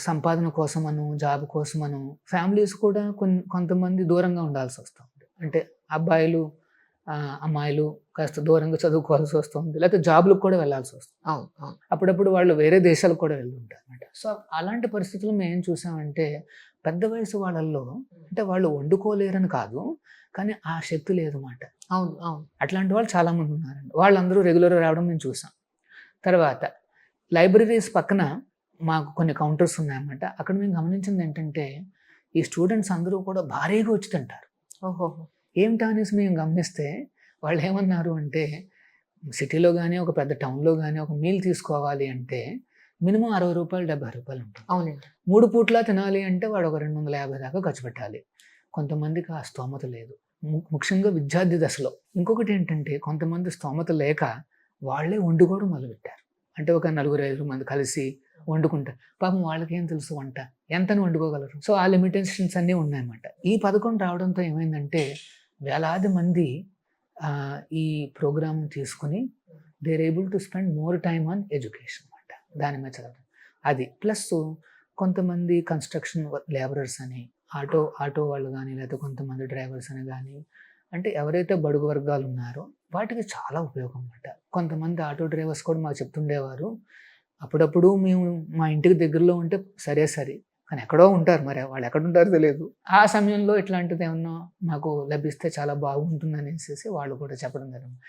సంపాదన కోసమను, job కోసమను families కూడా కొంతమంది దూరంగా ఉండాల్సొస్తుంది. అంటే అబ్బాయిలు అమ్మాయిలు కాస్త దూరంగా చదువుకోవాల్సి వస్తుంది. లేకపోతే జాబ్‌లకు కూడా వెళ్ళాల్సొస్తుంది. అవును. అవును. అప్పుడప్పుడు వాళ్ళు వేరే దేశాలకు కూడా వెళ్తుంటారనమాట. సో, అలాంటి పరిస్థితుల్లో మేమేం చూసామంటే, పెద్ద వయసు వాళ్ళల్లో అంటే వాళ్ళు వండుకోలేరని కాదు, కానీ ఆ శక్తి లేదు మాట. అవును. అవును. అట్లాంటి వాళ్ళు చాలామంది ఉన్నారండి. వాళ్ళందరూ రెగ్యులర్‌గా రావడం మేము చూసాం. తర్వాత లైబ్రరీస్ పక్కన మాకు కొన్ని కౌంటర్స్ ఉన్నాయన్నమాట. అక్కడ మేము గమనించిందేంటంటే, ఈ స్టూడెంట్స్ అందరూ కూడా భారీగా వచ్చి తింటారు. ఓహోహో! ఏమిటా అనేసి మేము గమనిస్తే వాళ్ళేమన్నారు అంటే, సిటీలో గాని, ఒక పెద్ద టౌన్‌లో గాని ఒక మీల్ తీసుకోవాలి అంటే మినిమమ్ రూ. 60, రూ. 70 ఉంటుంది. అవునండి. 3 పూట్ల తినాలి అంటే వాడు ఒక 250 దాకా ఖర్చు పెట్టాలి. కొంతమందికి ఆ స్తోమత లేదు. ముఖ్యంగా విద్యార్థి దశలో. ఇంకొకటేంటంటే కొంతమంది స్తోమత లేక వాళ్ళే వండుకోవడం మొదలుపెట్టారు. అంటే ఒక నలుగురు, ఐదుగురు మంది కలిసి వండుకుంటారు. పాపం వాళ్ళకేం తెలుసు వంట? ఎంతని వండుకోగలరు? సో, ఆ లిమిటేషన్స్ అన్నీ ఉన్నాయన్నమాట. ఈ పథకం రావడంతో ఏమైందంటే వేలాది మంది ఈ ప్రోగ్రామ్ తీసుకొని they are able to spend more time on education అన్నమాట. దాని మీద చదవడం. అది ప్లస్సు కొంతమంది కన్‌స్ట్రక్షన్ లేబరర్స్ అని, ఆటో వాళ్ళు గాని, లేకపోతే కొంతమంది డ్రైవర్స్ అని గాని, అంటే ఎవరైతే బడుగు వర్గాలు ఉన్నారో వాటికి చాలా ఉపయోగం అన్నమాట. కొంతమంది ఆటో డ్రైవర్స్ కూడా మాకు చెప్తుండేవారు. అప్పుడప్పుడు మేము మా ఇంటికి దగ్గరలో ఉంటే సరే. కానీ ఎక్కడో ఉంటారు. మరి వాళ్ళెక్కడుంటారో తెలీదు. ఆ సమయంలో ఇట్లాంటిదేమన్నా మాకు లభిస్తే చాలా బాగుంటుందనేసేసి వాళ్ళు కూడా చెప్పడం జరిగింది.